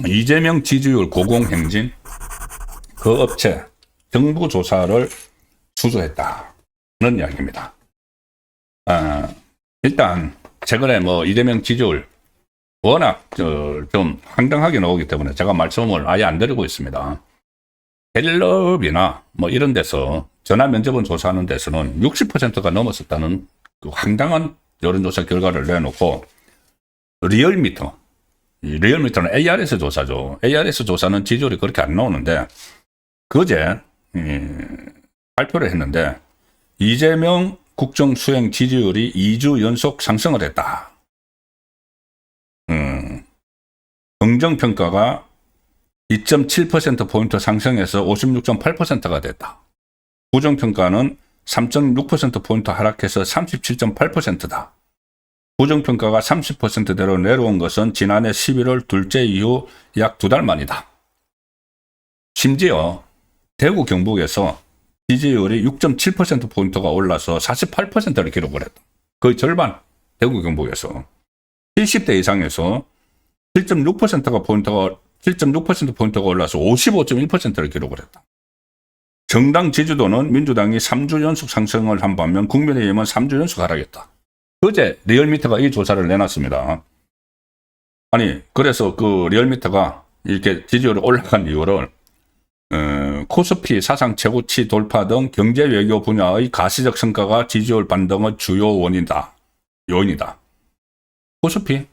이재명 지지율 고공행진, 그 업체 정부 조사를 수주했다는 이야기입니다. 일단 최근에 이재명 지지율 워낙 좀 황당하게 나오기 때문에 제가 말씀을 아예 안 드리고 있습니다. 갤럽이나 이런 데서 전화 면접원 조사하는 데서는 60%가 넘었었다는 그 황당한 여론조사 결과를 내놓고, 리얼미터, 이 리얼미터는 ARS 조사죠. ARS 조사는 지지율이 그렇게 안 나오는데 그제 발표를 했는데, 이재명 국정수행 지지율이 2주 연속 상승을 했다. 긍정평가가 2.7%포인트 상승해서 56.8%가 됐다. 부정평가는 3.6%포인트 하락해서 37.8%다. 부정평가가 30%대로 내려온 것은 지난해 11월 둘째 이후 약 2달 만이다. 심지어 대구 경북에서 지지율이 6.7%포인트가 올라서 48%를 기록을 했다. 거의 절반, 대구 경북에서. 70대 이상에서 7.6%포인트가 올라서 55.1%를 기록을 했다. 정당 지지도는 민주당이 3주 연속 상승을 한 반면 국민의힘은 3주 연속 하락했다. 어제 리얼미터가 이 조사를 내놨습니다. 아니, 그래서 그 리얼미터가 이렇게 지지율이 올라간 이유를 코스피 사상 최고치 돌파 등 경제 외교 분야의 가시적 성과가 지지율 반등의 주요 요인이다. 코스피?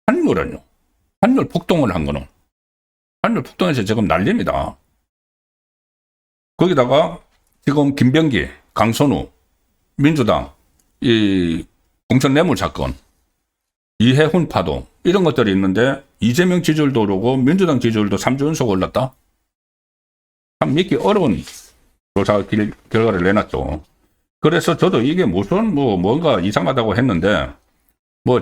환율은요? 환율 폭등을 한 거는? 환율 폭등해서 지금 난립니다. 거기다가 지금 김병기, 강선우, 민주당, 이 공천 뇌물 사건, 이해훈 파동, 이런 것들이 있는데 이재명 지지율도 오르고 민주당 지지율도 3주 연속 올랐다? 참 믿기 어려운 조사 결과를 내놨죠. 그래서 저도 이게 무슨 뭔가 이상하다고 했는데,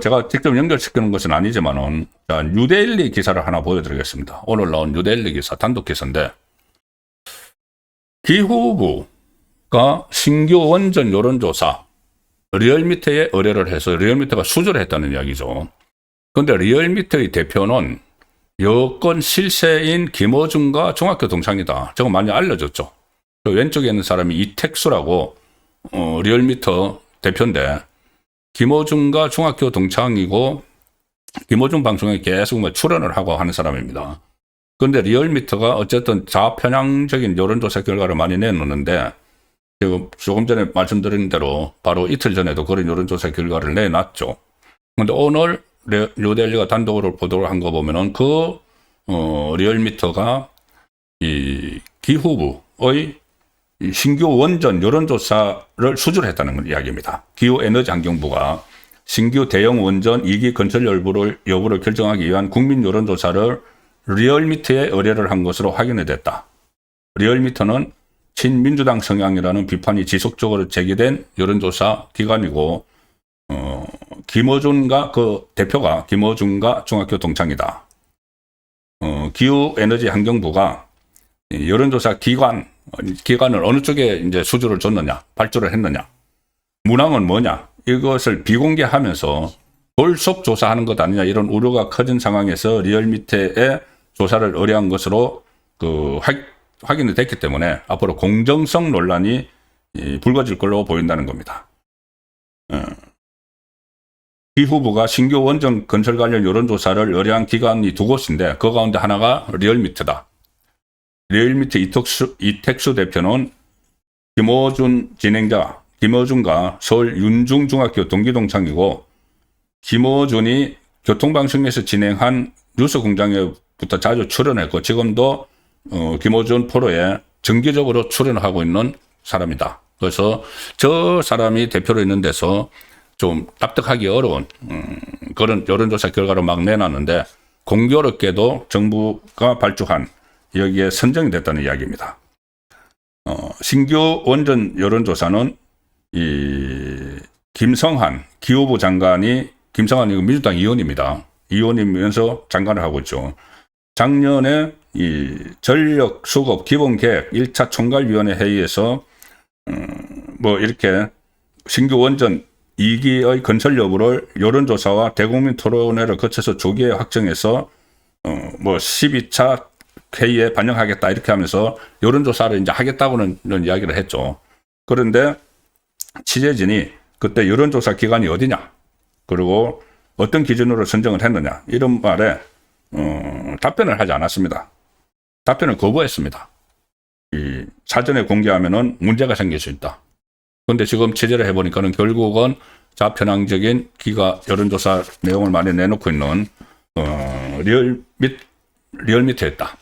제가 직접 연결시키는 것은 아니지만은, 자, 뉴데일리 기사를 하나 보여드리겠습니다. 오늘 나온 뉴데일리 기사, 단독 기사인데, 기후부가 신규 원전 여론조사 리얼미터에 의뢰를 해서 리얼미터가 수주를 했다는 이야기죠. 그런데 리얼미터의 대표는 여권 실세인 김어준과 중학교 동창이다. 저거 많이 알려졌죠. 왼쪽에 있는 사람이 이택수라고 리얼미터 대표인데, 김어준과 중학교 동창이고 김어준 방송에 계속 출연을 하고 하는 사람입니다. 그런데 리얼미터가 어쨌든 좌편향적인 여론조사 결과를 많이 내놓는데, 지금 조금 전에 말씀드린 대로 바로 이틀 전에도 그런 여론조사 결과를 내놨죠. 그런데 오늘 뉴델리가 단독으로 보도를 한 거 보면은 리얼미터가 이 기후부의 신규 원전 여론조사를 수주를 했다는 이야기입니다. 기후에너지환경부가 신규 대형 원전 2기 건설 여부를 결정하기 위한 국민 여론조사를 리얼미터에 의뢰를 한 것으로 확인이 됐다. 리얼미터는 친민주당 성향이라는 비판이 지속적으로 제기된 여론조사 기관이고, 김어준과 그 대표가 김어준과 중학교 동창이다. 기후에너지환경부가 여론조사 기관을 어느 쪽에 이제 수주를 줬느냐, 발주를 했느냐, 문항은 뭐냐, 이것을 비공개하면서 돌속 조사하는 것 아니냐, 이런 우려가 커진 상황에서 리얼미터에 조사를 의뢰한 것으로 확인이 됐기 때문에 앞으로 공정성 논란이 불거질 걸로 보인다는 겁니다. 기후부가 신규 원전 건설 관련 여론조사를 의뢰한 기관이 두 곳인데 그 가운데 하나가 리얼미터다. 리얼미터 이택수 대표는 김어준 진행자 김어준과 서울 윤중중학교 동기동창이고, 김어준이 교통방송에서 진행한 뉴스공장에부터 자주 출연했고 지금도 김어준 프로에 정기적으로 출연하고 있는 사람이다. 그래서 저 사람이 대표로 있는 데서 좀 납득하기 어려운 그런 여론조사 결과를 막 내놨는데, 공교롭게도 정부가 발주한 여기에 선정이 됐다는 이야기입니다. 신규 원전 여론조사는 이 김성한 기후부 장관이, 김성한이 민주당 의원입니다. 의원이면서 장관을 하고 있죠. 작년에 이 전력 수급 기본 계획 1차 총괄위원회 회의에서 이렇게 신규 원전 2기의 건설 여부를 여론조사와 대국민 토론회를 거쳐서 조기에 확정해서 뭐 12차 회의에 반영하겠다 이렇게 하면서 여론조사를 이제 하겠다고는 이야기를 했죠. 그런데 취재진이 그때 여론조사 기관이 어디냐, 그리고 어떤 기준으로 선정을 했느냐, 이런 말에 답변을 하지 않았습니다. 답변을 거부했습니다. 이 사전에 공개하면은 문제가 생길 수 있다. 그런데 지금 취재를 해보니까는 결국은 좌편향적인 여론조사 내용을 많이 내놓고 있는 리얼미터였다.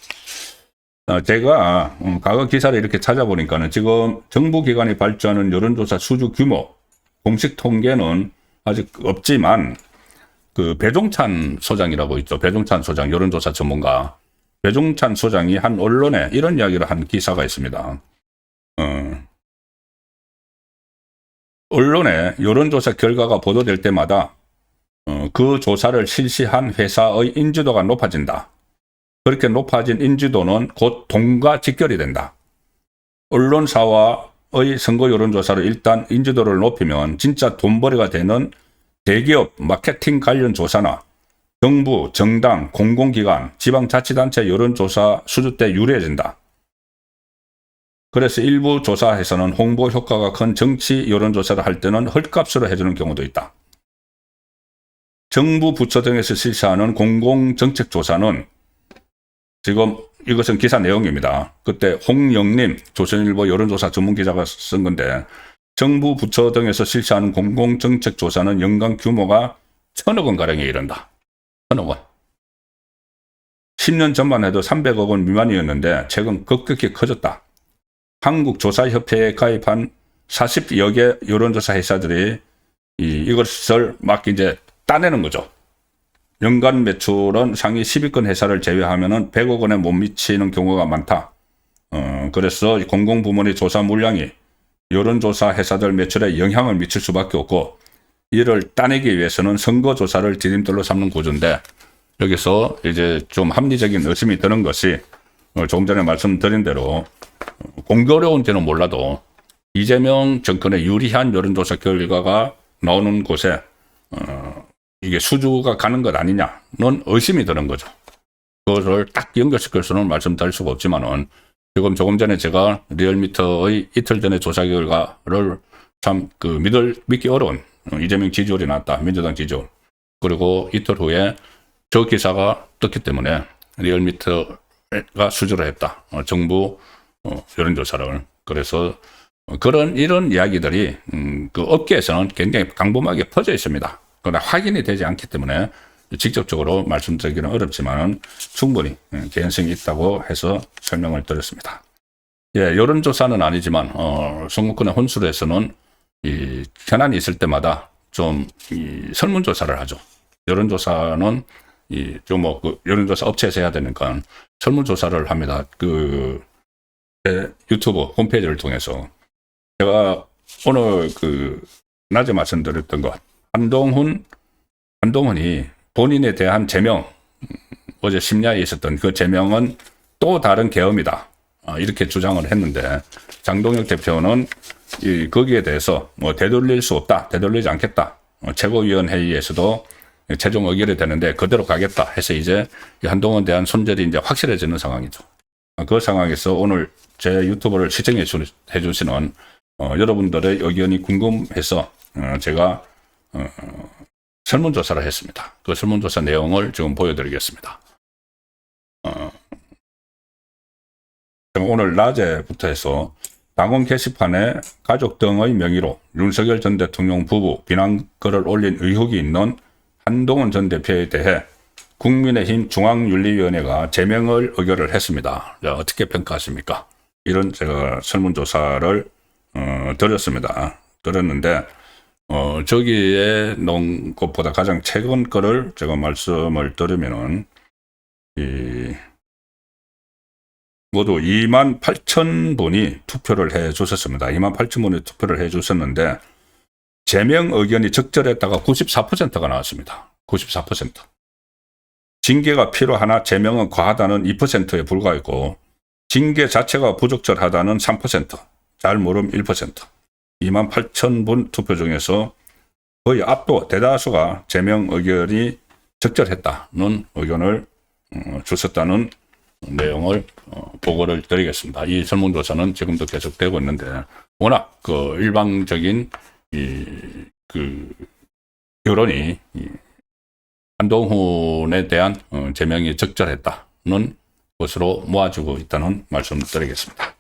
제가 과거 기사를 이렇게 찾아보니까는 지금 정부 기관이 발주하는 여론조사 수주 규모 공식 통계는 아직 없지만, 그 배종찬 소장이라고 있죠. 배종찬 소장, 여론조사 전문가. 배종찬 소장이 한 언론에 이런 이야기를 한 기사가 있습니다. 언론에 여론조사 결과가 보도될 때마다 그 조사를 실시한 회사의 인지도가 높아진다. 그렇게 높아진 인지도는 곧 돈과 직결이 된다. 언론사와의 선거 여론조사를 일단 인지도를 높이면 진짜 돈벌이가 되는 대기업 마케팅 관련 조사나 정부, 정당, 공공기관, 지방자치단체 여론조사 수주 때 유리해진다. 그래서 일부 조사에서는 홍보 효과가 큰 정치 여론조사를 할 때는 헐값으로 해주는 경우도 있다. 정부 부처 등에서 실시하는 공공정책조사는, 지금 이것은 기사 내용입니다. 그때 홍영림 조선일보 여론조사 전문기자가 쓴 건데, 정부 부처 등에서 실시하는 공공정책조사는 연간 규모가 1,000억 원가량에 이른다. 1,000억 원. 10년 전만 해도 300억 원 미만이었는데 최근 급격히 커졌다. 한국조사협회에 가입한 40여 개 여론조사 회사들이 이것을 막 이제 따내는 거죠. 연간 매출은 상위 10위권 회사를 제외하면 100억 원에 못 미치는 경우가 많다. 그래서 공공부문의 조사 물량이 여론조사 회사들 매출에 영향을 미칠 수밖에 없고, 이를 따내기 위해서는 선거조사를 디딤돌로 삼는 구조인데, 여기서 이제 좀 합리적인 의심이 드는 것이, 조금 전에 말씀드린 대로 공교로운지는 몰라도 이재명 정권에 유리한 여론조사 결과가 나오는 곳에 이게 수주가 가는 것 아니냐는 의심이 드는 거죠. 그것을 딱 연결시킬 수는 말씀드릴 수가 없지만은, 지금 조금 전에 제가 리얼미터의 이틀 전에 조사 결과를 참 믿기 어려운 이재명 지지율이 나왔다. 민주당 지지율. 그리고 이틀 후에 저 기사가 떴기 때문에 리얼미터가 수주를 했다. 정부 여론조사를. 그래서 이런 이야기들이 그 업계에서는 굉장히 광범하게 퍼져 있습니다. 그러나 확인이 되지 않기 때문에 직접적으로 말씀드리기는 어렵지만 충분히 개연성이 있다고 해서 설명을 드렸습니다. 예, 여론조사는 아니지만 선거권의 혼수에서는 이 현안이 있을 때마다 좀 설문조사를 하죠. 여론조사는 여론조사 업체에서 해야 되니까 설문조사를 합니다. 유튜브 홈페이지를 통해서. 제가 오늘 낮에 말씀드렸던 것, 한동훈이 본인에 대한 제명, 어제 심야에 있었던 그 제명은 또 다른 계엄이다. 이렇게 주장을 했는데, 장동혁 대표는 거기에 대해서 되돌릴 수 없다, 되돌리지 않겠다. 최고위원회의에서도 최종 의결이 되는데 그대로 가겠다 해서 이제 한동훈에 대한 손절이 이제 확실해지는 상황이죠. 그 상황에서 오늘 제 유튜브를 시청해 주시는 여러분들의 의견이 궁금해서 제가 설문조사를 했습니다. 그 설문조사 내용을 지금 보여드리겠습니다. 오늘 낮에부터 해서 당원 게시판에 가족 등의 명의로 윤석열 전 대통령 부부 비난글을 올린 의혹이 있는 한동훈 전 대표에 대해 국민의힘 중앙윤리위원회가 제명을 의결을 했습니다. 자, 어떻게 평가하십니까? 이런 제가 설문조사를 드렸는데 저기에 놓은 것보다 가장 최근 거를 제가 말씀을 드리면은 모두 28,000분이 투표를 해 주셨습니다. 28,000분이 투표를 해 주셨는데 제명 의견이 적절했다가 94%가 나왔습니다. 94%. 징계가 필요하나 제명은 과하다는 2%에 불과했고, 징계 자체가 부적절하다는 3%, 잘 모름 1%. 28,000분 투표 중에서 거의 대다수가 제명 의견이 적절했다는 의견을 주셨다는 내용을 보고를 드리겠습니다. 이 설문조사는 지금도 계속되고 있는데 워낙 그 일방적인 그 여론이 한동훈에 대한 제명이 적절했다는 것으로 모아지고 있다는 말씀을 드리겠습니다.